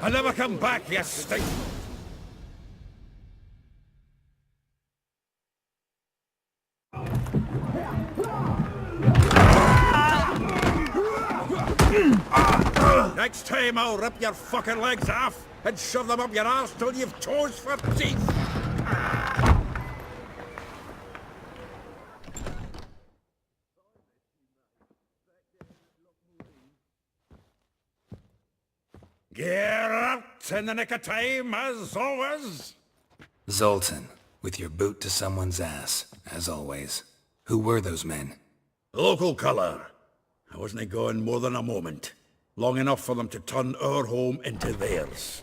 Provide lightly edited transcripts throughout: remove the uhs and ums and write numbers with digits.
I'll never come back, you stink. Next time I'll rip your fucking legs off and shove them up your arse till you've toes for teeth. Get out in the nick of time, as always. Zoltan, with your boot to someone's ass, as always. Who were those men? Local colour. I wasn't gone more than a moment. Long enough for them to turn our home into theirs.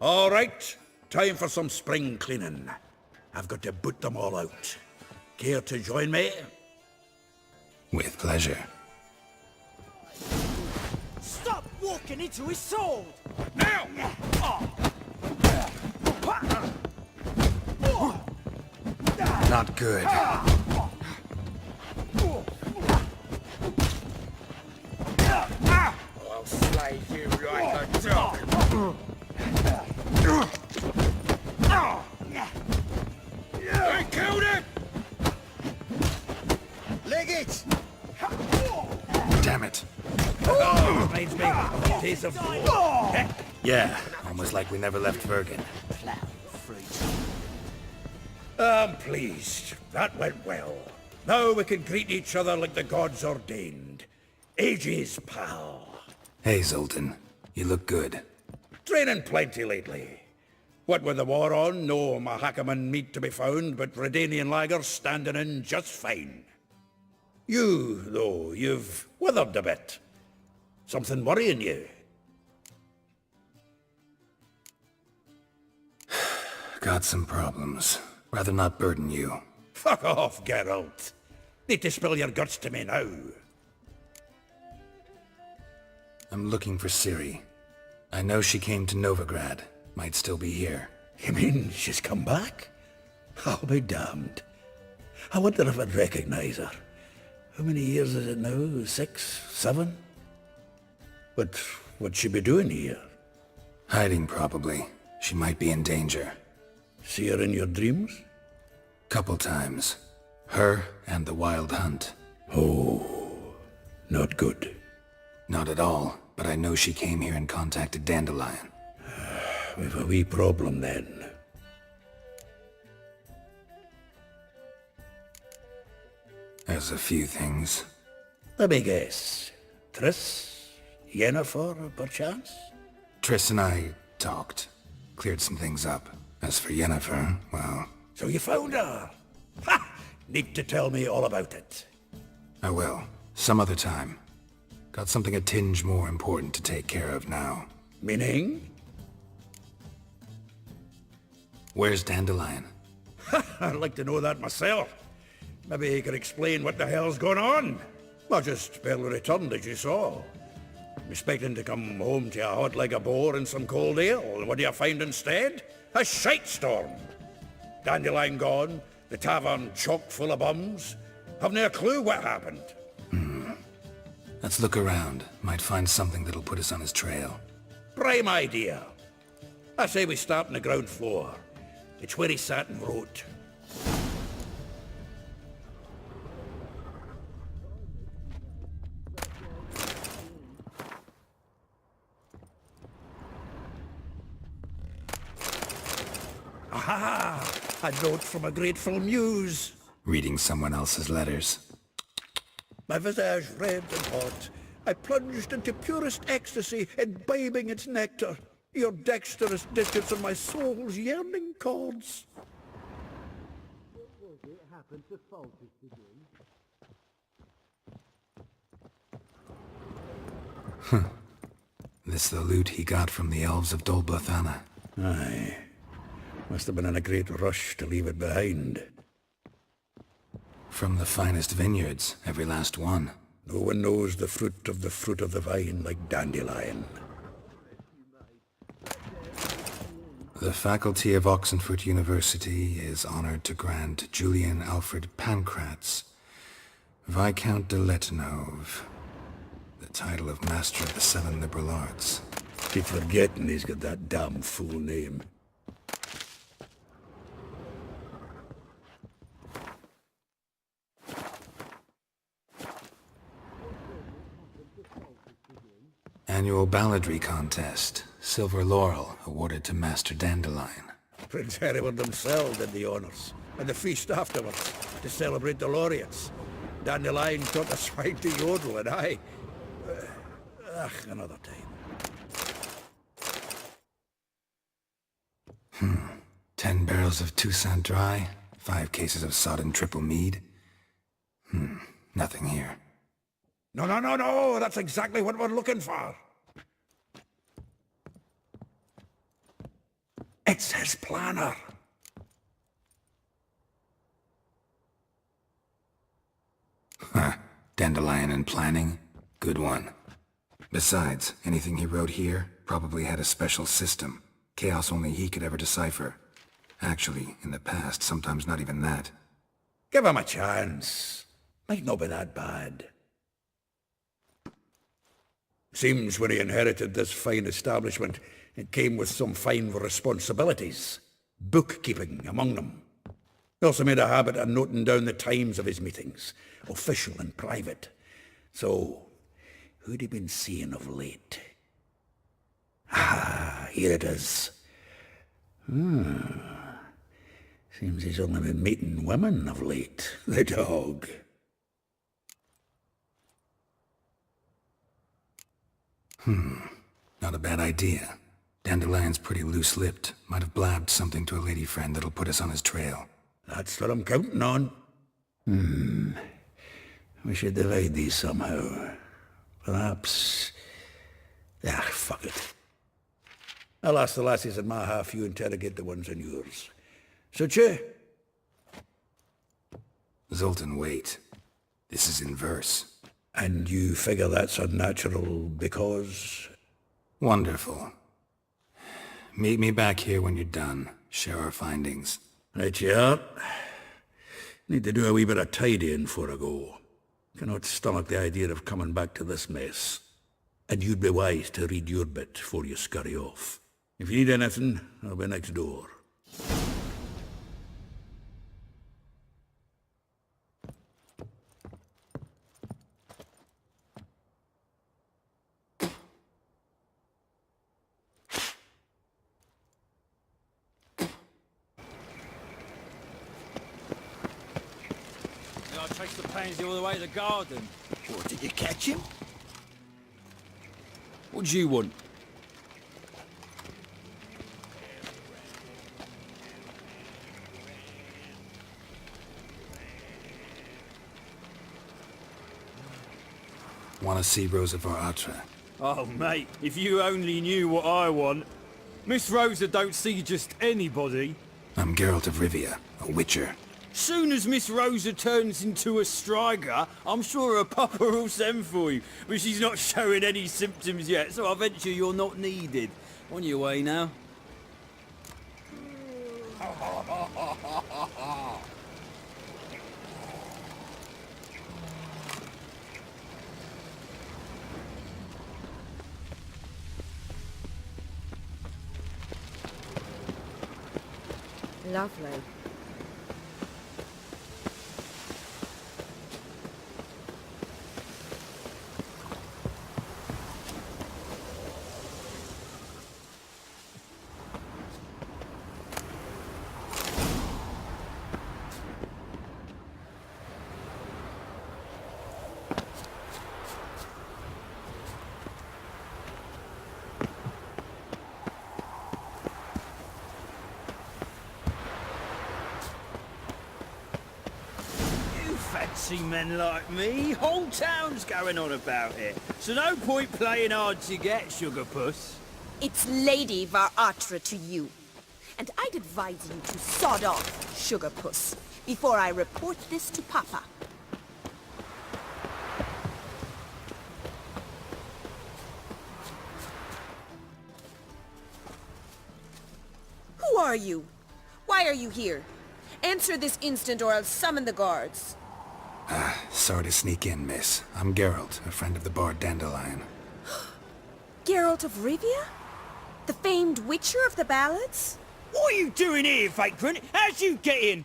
All right, time for some spring cleaning. I've got to boot them all out. Care to join me? With pleasure. Stop walking into his sword! Now! Not good. I'll slay you like a dog. I killed him! Leg it! Damn it. Reminds me of a piece of Yeah, almost like we never left Vergen. I'm pleased. That went well. Now we can greet each other like the gods ordained. Ages, pal. Hey, Zoltan. You look good. Training plenty lately. What with the war on, no Mahakaman meat to be found, but Redanian lagers standing in just fine. You, though, you've withered a bit. Something worrying you? Got some problems. Rather not burden you. Fuck off, Geralt. Need to spill your guts to me now. I'm looking for Ciri. I know she came to Novigrad. Might still be here. You mean she's come back? I'll be damned. I wonder if I'd recognize her. How many years is it now? 6? 7? But what'd she be doing here? Hiding, probably. She might be in danger. See her in your dreams? Couple times. Her and the Wild Hunt. Oh, not good. Not at all, but I know she came here and contacted Dandelion. We've a wee problem then. There's a few things. Let me guess. Triss? Yennefer, perchance? Triss and I talked. Cleared some things up. As for Yennefer, well... So you found her? Ha! Need to tell me all about it. I will. Some other time. Got something a tinge more important to take care of now. Meaning? Where's Dandelion? I'd like to know that myself. Maybe he could explain what the hell's going on. Well, just barely returned, as you saw. I'm expecting to come home to a hot like a boar and some cold ale, and what do you find instead? A shite storm. Dandelion gone, the tavern chock full of bums. Haven't a clue what happened. Let's look around. Might find something that'll put us on his trail. Prime idea. I say we start on the ground floor. It's where he sat and wrote. Aha! A note from a grateful muse. Reading someone else's letters. My visage red and hot. I plunged into purest ecstasy, imbibing its nectar. Your dexterous digits are my soul's yearning chords. This the loot he got from the elves of Dol Blathanna. Aye. Must have been in a great rush to leave it behind. From the finest vineyards, every last one. No one knows the fruit of the vine like Dandelion. The faculty of Oxenfurt University is honored to grant Julian Alfred Pancratz, Viscount de Letenhove, The title of Master of the Seven Liberal Arts. Keep forgetting he's got that damn full name. Annual balladry contest. Silver Laurel awarded to Master Dandelion. Prince Hereward himself did the honours, and the feast afterwards, to celebrate the laureates. Dandelion taught the swine to yodel, and I... another time. 10 barrels of Toussaint Dry, 5 cases of sodden triple mead. Nothing here. No, that's exactly what we're looking for. It's his planner. Dandelion and planning? Good one. Besides, anything he wrote here probably had a special system. Chaos only he could ever decipher. Actually, in the past, sometimes not even that. Give him a chance. Might not be that bad. Seems when he inherited this fine establishment, it came with some fine responsibilities. Bookkeeping among them. He also made a habit of noting down the times of his meetings, official and private. So, who'd he been seeing of late? Here it is. Seems he's only been meeting women of late, the dog. Not a bad idea. Dandelion's pretty loose-lipped. Might have blabbed something to a lady friend that'll put us on his trail. That's what I'm counting on. We should divide these somehow. Perhaps... fuck it. I'll ask the lassies in my half, you interrogate the ones in yours. Suit you? Zoltan, wait. This is in verse. And you figure that's unnatural because... Wonderful. Meet me back here when you're done. Share our findings. Right you are. Need to do a wee bit of tidying before I go. Cannot stomach the idea of coming back to this mess. And you'd be wise to read your bit before you scurry off. If you need anything, I'll be next door. I chased the pansy all the way to the garden. What, did you catch him? What do you want? Want to see Rosa var Atra? Oh, mate, if you only knew what I want. Miss Rosa don't see just anybody. I'm Geralt of Rivia, a witcher. Soon as Miss Rosa turns into a striker, I'm sure her papa will send for you. But she's not showing any symptoms yet, so I venture you're not needed. On your way now. Lovely. Fancy men like me, whole town's going on about it. So no point playing hard to get, sugar puss. It's Lady var Atra to you. And I'd advise you to sod off, sugar puss, before I report this to Papa. Who are you? Why are you here? Answer this instant or I'll summon the guards. Sorry to sneak in, miss. I'm Geralt, a friend of the bard Dandelion. Geralt of Rivia? The famed witcher of the ballads? What are you doing here, vagrant? How'd you get in?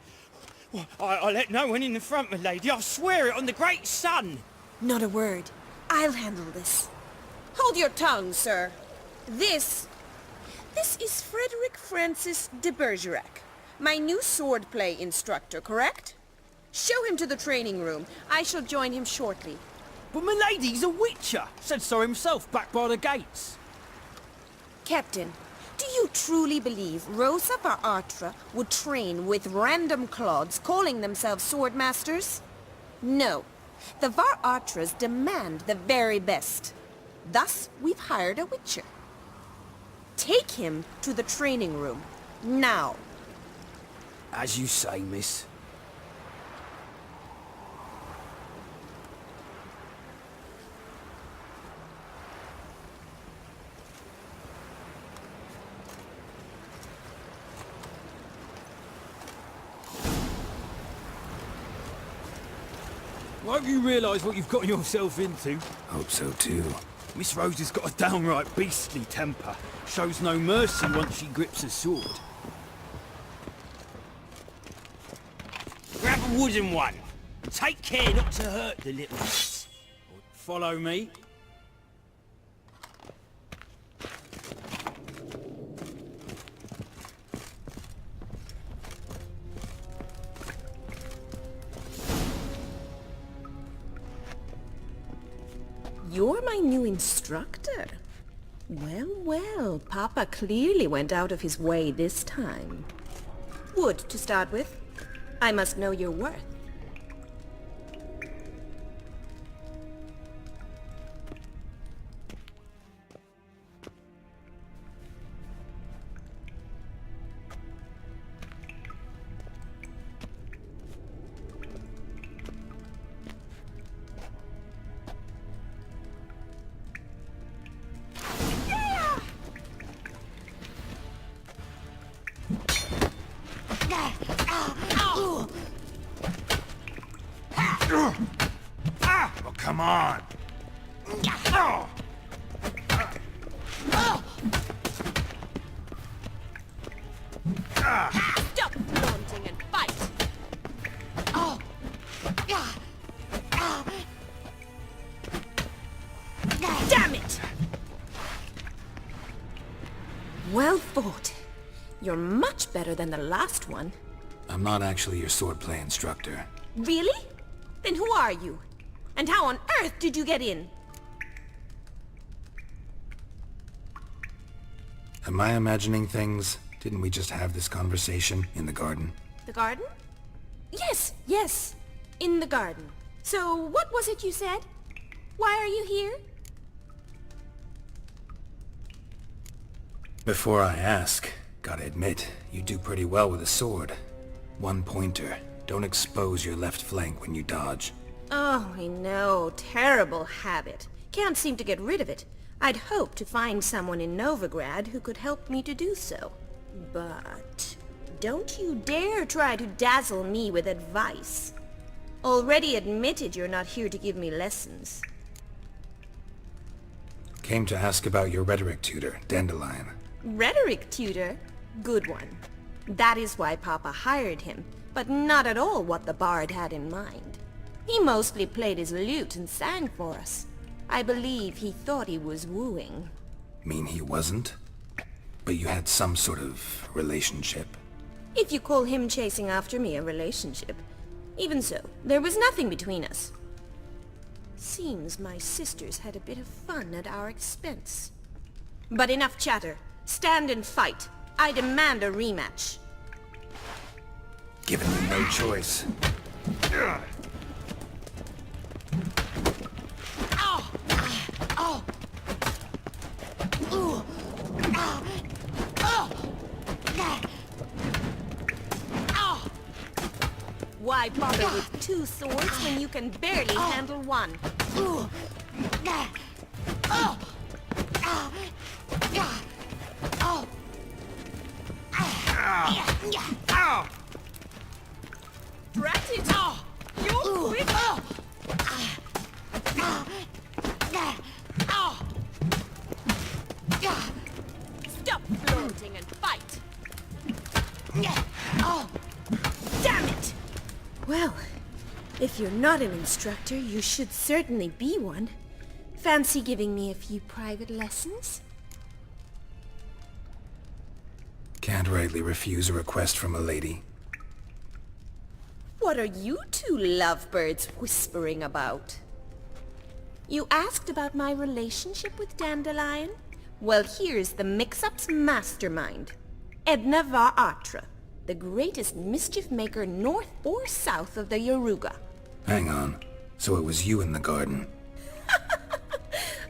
Well, I let no one in the front, my lady. I swear it on the great sun. Not a word. I'll handle this. Hold your tongue, sir. This is Frederick Francis de Bergerac, my new swordplay instructor, correct? Show him to the training room. I shall join him shortly. But my lady's a witcher. Said so himself back by the gates. Captain, do you truly believe Rosa var Atra would train with random clods calling themselves swordmasters? No. The var Atras demand the very best. Thus, we've hired a witcher. Take him to the training room. Now. As you say, miss. Won't you realise what you've got yourself into? Hope so too. Miss Rose has got a downright beastly temper. Shows no mercy once she grips a sword. Grab a wooden one. And take care not to hurt the little miss. Follow me. You're my new instructor. Well, well, Papa clearly went out of his way this time. Wood, to start with. I must know your worth. Well, come on! Stop flaunting and fight! Damn it! Well fought. You're much better than the last one. I'm not actually your swordplay instructor. Really? Then who are you? And how on earth did you get in? Am I imagining things? Didn't we just have this conversation in the garden? The garden? Yes, yes. In the garden. So, what was it you said? Why are you here? Before I ask, gotta admit, you do pretty well with a sword. One pointer. Don't expose your left flank when you dodge. Oh, I know. Terrible habit. Can't seem to get rid of it. I'd hoped to find someone in Novigrad who could help me to do so. But don't you dare try to dazzle me with advice. Already admitted you're not here to give me lessons. Came to ask about your rhetoric tutor, Dandelion. Rhetoric tutor? Good one. That is why Papa hired him, but not at all what the bard had in mind. He mostly played his lute and sang for us. I believe he thought he was wooing. Mean he wasn't? But you had some sort of relationship? If you call him chasing after me a relationship. Even so, there was nothing between us. Seems my sisters had a bit of fun at our expense. But enough chatter. Stand and fight. I demand a rematch. Given you no choice. Why bother with two swords when you can barely handle one? Drat it! You're Stop flaunting and fight! Oh, damn it! Well, if you're not an instructor, you should certainly be one. Fancy giving me a few private lessons? Can't rightly refuse a request from a lady. What are you two lovebirds whispering about? You asked about my relationship with Dandelion? Well, here's the mix-up's mastermind. Edna var Atra, the greatest mischief maker north or south of the Yaruga. Hang on. So it was you in the garden.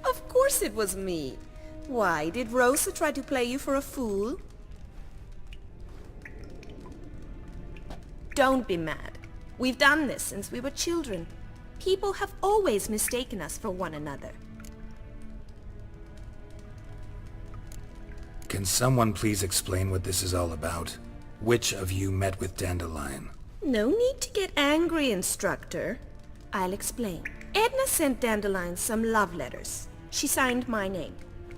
Of course it was me. Why, did Rosa try to play you for a fool? Don't be mad. We've done this since we were children. People have always mistaken us for one another. Can someone please explain what this is all about? Which of you met with Dandelion? No need to get angry, instructor. I'll explain. Edna sent Dandelion some love letters. She signed my name.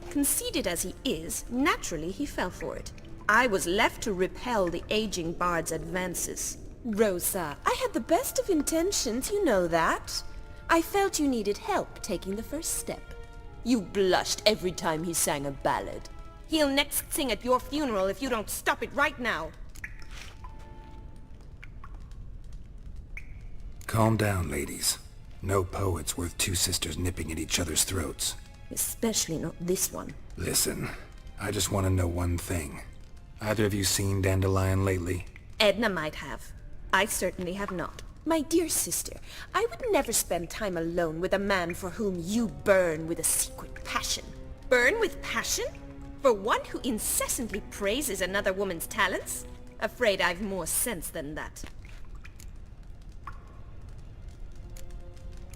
Conceited as he is, naturally he fell for it. I was left to repel the aging bard's advances. Rosa, I had the best of intentions, you know that. I felt you needed help taking the first step. You blushed every time he sang a ballad. He'll next sing at your funeral if you don't stop it right now. Calm down, ladies. No poet's worth two sisters nipping at each other's throats. Especially not this one. Listen, I just want to know one thing. Either of you seen Dandelion lately? Edna might have. I certainly have not. My dear sister, I would never spend time alone with a man for whom you burn with a secret passion. Burn with passion? For one who incessantly praises another woman's talents? Afraid I've more sense than that.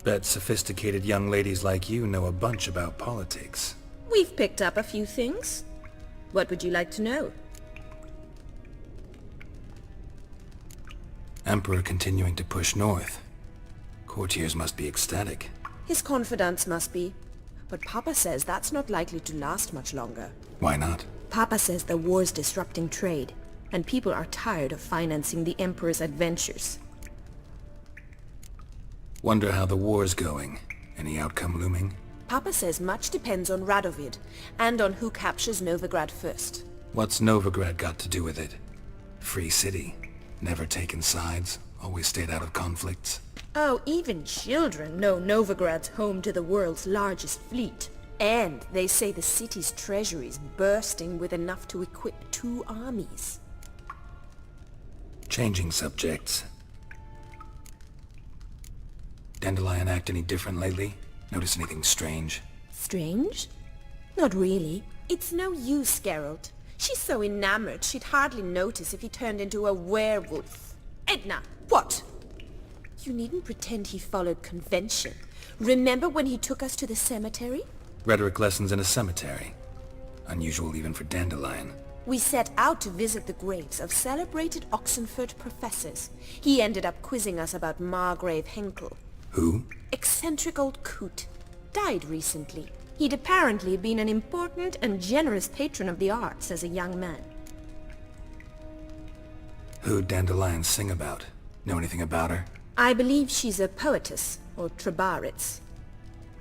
Bet sophisticated young ladies like you know a bunch about politics. We've picked up a few things. What would you like to know? Emperor continuing to push north. Courtiers must be ecstatic. His confidants must be. But Papa says that's not likely to last much longer. Why not? Papa says the war's disrupting trade, and people are tired of financing the Emperor's adventures. Wonder how the war's going. Any outcome looming? Papa says much depends on Radovid, and on who captures Novigrad first. What's Novigrad got to do with it? Free city. Never taken sides. Always stayed out of conflicts. Oh, even children know Novigrad's home to the world's largest fleet. And they say the city's treasury's bursting with enough to equip 2 armies. Changing subjects. Dandelion act any different lately? Notice anything strange? Strange? Not really. It's no use, Geralt. She's so enamored she'd hardly notice if he turned into a werewolf. Edna! What? You needn't pretend he followed convention. Remember when he took us to the cemetery? Rhetoric lessons in a cemetery. Unusual even for Dandelion. We set out to visit the graves of celebrated Oxenford professors. He ended up quizzing us about Margrave Henkel. Who? Eccentric old coot. Died recently. He'd apparently been an important and generous patron of the arts as a young man. Who'd Dandelion sing about? Know anything about her? I believe she's a poetess, or Trebaritz.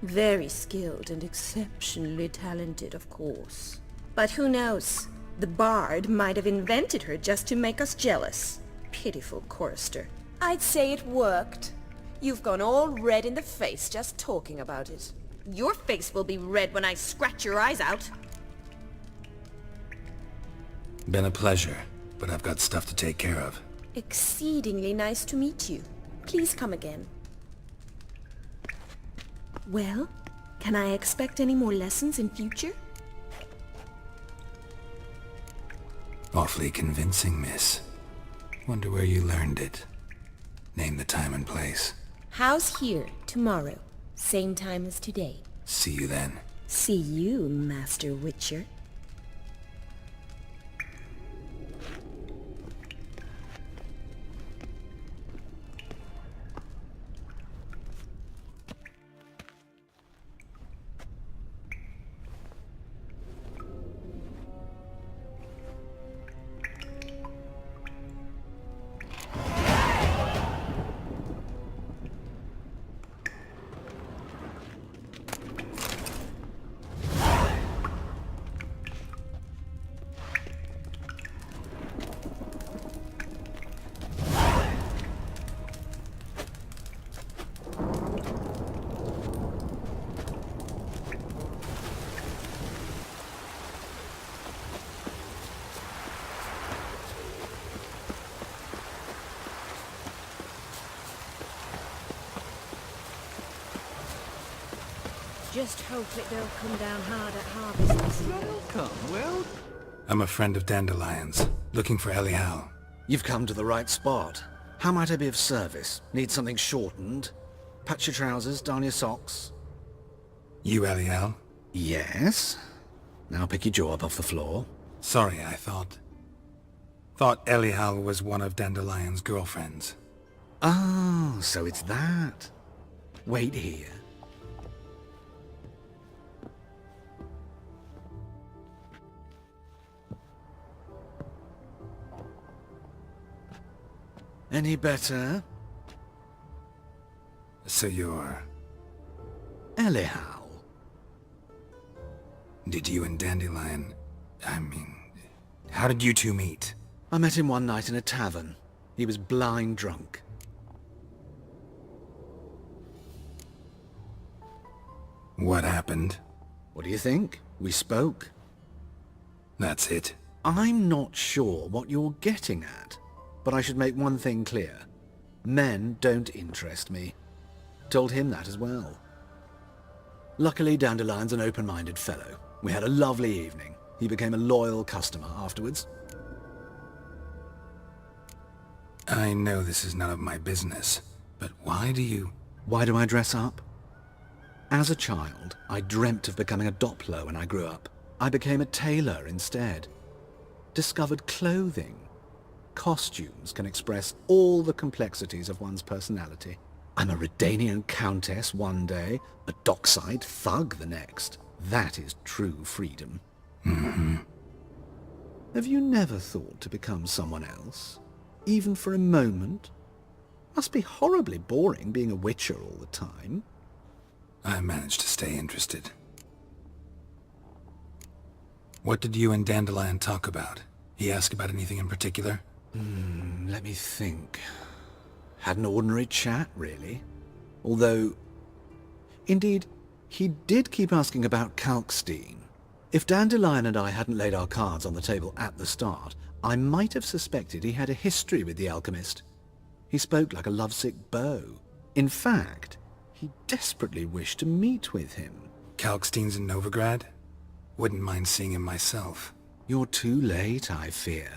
Very skilled and exceptionally talented, of course. But who knows? The bard might have invented her just to make us jealous. Pitiful chorister. I'd say it worked. You've gone all red in the face just talking about it. Your face will be red when I scratch your eyes out. Been a pleasure, but I've got stuff to take care of. Exceedingly nice to meet you. Please come again. Well, can I expect any more lessons in future? Awfully convincing, miss. Wonder where you learned it. Name the time and place. House here, tomorrow. Same time as today. See you then. See you, Master Witcher. just hope it don't come down hard at harvest this year. Welcome, well... I'm a friend of Dandelion's, looking for Elial. You've come to the right spot. How might I be of service? Need something shortened? Patch your trousers, darn your socks. You Elial? Yes? Now pick your jaw up off the floor. Sorry, I thought Elial was one of Dandelion's girlfriends. Oh, so it's that. Wait here. Any better? So you're... Elial. Did you and Dandelion... how did you two meet? I met him one night in a tavern. He was blind drunk. What happened? What do you think? We spoke. That's it. I'm not sure what you're getting at, but I should make one thing clear. Men don't interest me. Told him that as well. Luckily, Dandelion's an open-minded fellow. We had a lovely evening. He became a loyal customer afterwards. I know this is none of my business, but why do you... Why do I dress up? As a child, I dreamt of becoming a Doppler when I grew up. I became a tailor instead. Discovered clothing. Costumes can express all the complexities of one's personality. I'm a Redanian countess one day, a dockside thug the next. That is true freedom. Mm-hmm. Have you never thought to become someone else? Even for a moment? Must be horribly boring being a witcher all the time. I managed to stay interested. What did you and Dandelion talk about? He asked about anything in particular? Let me think. Had an ordinary chat, really. Although... Indeed, he did keep asking about Kalkstein. If Dandelion and I hadn't laid our cards on the table at the start, I might have suspected he had a history with the alchemist. He spoke like a lovesick beau. In fact, he desperately wished to meet with him. Kalkstein's in Novigrad? Wouldn't mind seeing him myself. You're too late, I fear.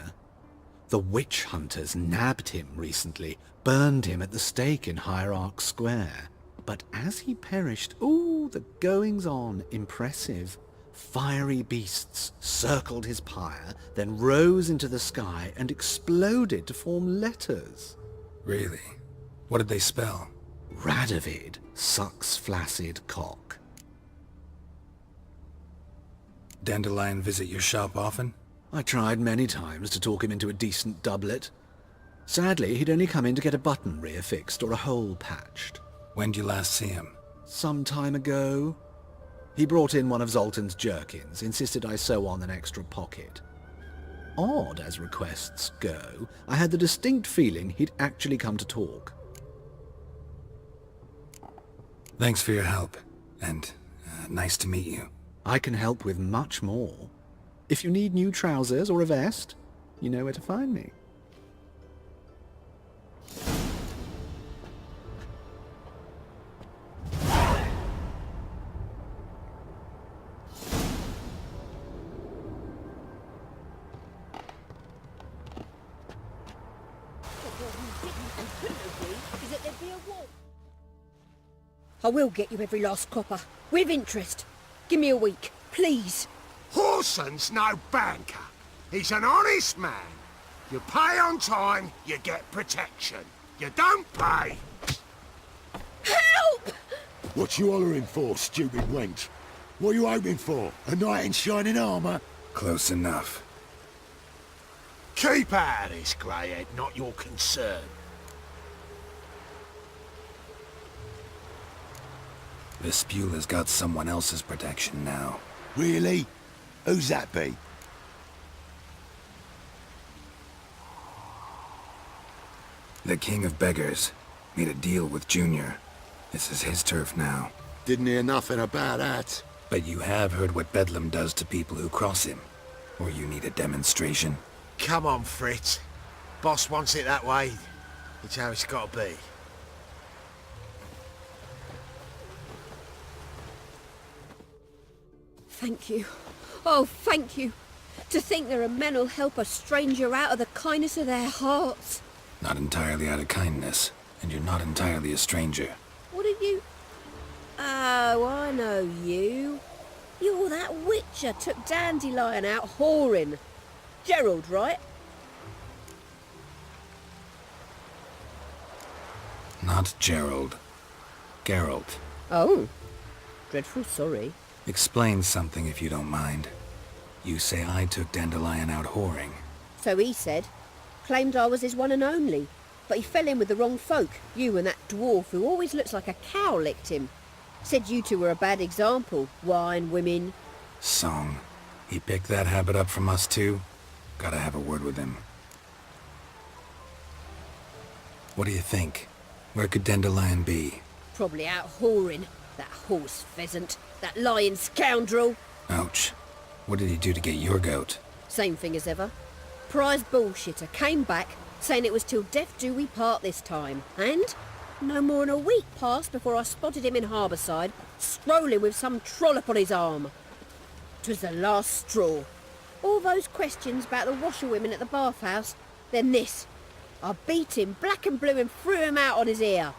The witch hunters nabbed him recently, burned him at the stake in Hierarch Square. But as he perished, ooh, the goings-on, impressive. Fiery beasts circled his pyre, then rose into the sky and exploded to form letters. Really? What did they spell? Radovid sucks flaccid cock. Dandelion visit your shop often? I tried many times to talk him into a decent doublet. Sadly, he'd only come in to get a button reaffixed or a hole patched. When did you last see him? Some time ago. He brought in one of Zoltan's jerkins, insisted I sew on an extra pocket. Odd as requests go, I had the distinct feeling he'd actually come to talk. Thanks for your help, and nice to meet you. I can help with much more. If you need new trousers or a vest, you know where to find me. I will get you every last copper, with interest. Give me a week, please. Horson's no banker. He's an honest man. You pay on time, you get protection. You don't pay. Help! What you hollering for, stupid wench? What are you hoping for? A knight in shining armour? Close enough. Keep out of this, Greyhead, not your concern. Vespula's got someone else's protection now. Really? Who's that be? The King of Beggars made a deal with Junior. This is his turf now. Didn't hear nothing about that. But you have heard what Bedlam does to people who cross him. Or you need a demonstration? Come on, Fritz. Boss wants it that way. It's how it's got to be. thank you. Oh, thank you. To think there are men who'll help a stranger out of the kindness of their hearts. Not entirely out of kindness, and you're not entirely a stranger. What are you... Oh, I know you. You're that witcher took Dandelion out whoring. Gerald, right? Not Gerald. Geralt. Oh. Dreadful sorry. Explain something if you don't mind. You say I took Dandelion out whoring. So he said. Claimed I was his one and only. But he fell in with the wrong folk. You and that dwarf who always looks like a cow licked him. Said you two were a bad example. Wine, women. Song. He picked that habit up from us too? Gotta have a word with him. What do you think? Where could Dandelion be? Probably out whoring. That horse pheasant. That lying scoundrel. Ouch. What did he do to get your goat? Same thing as ever. Prize bullshitter came back saying it was till death do we part this time. And no more than a week passed before I spotted him in Harbourside, strolling with some trollop on his arm. 'Twas the last straw. All those questions about the washerwomen at the bathhouse, then this. I beat him black and blue and threw him out on his ear.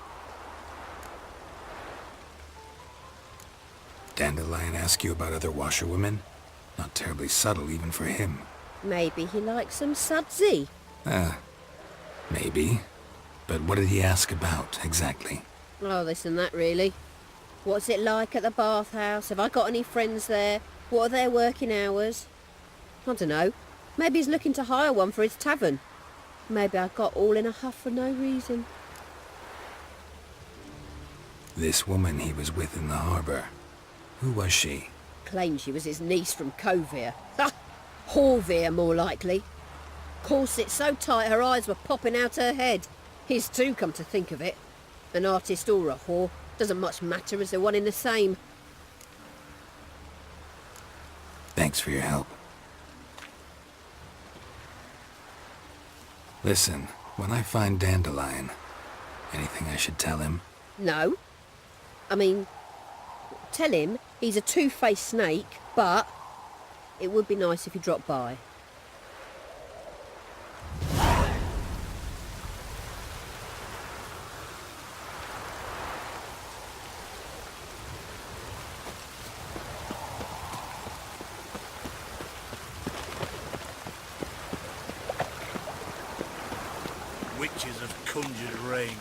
Dandelion ask you about other washerwomen? Not terribly subtle even for him. Maybe he likes some sudsy. Maybe. But what did he ask about, exactly? Oh, this and that, really. What's it like at the bathhouse? Have I got any friends there? What are their working hours? I don't know. Maybe he's looking to hire one for his tavern. Maybe I got all in a huff for no reason. This woman he was with in the harbor. Who was she? Claimed she was his niece from Kovir. Ha! Horvir, more likely. Corset so tight her eyes were popping out her head. His too, come to think of it. An artist or a whore. Doesn't much matter as they're one in the same. Thanks for your help. Listen, when I find Dandelion, anything I should tell him? No. I mean, tell him he's a two-faced snake, but it would be nice if he dropped by. Witches have conjured rain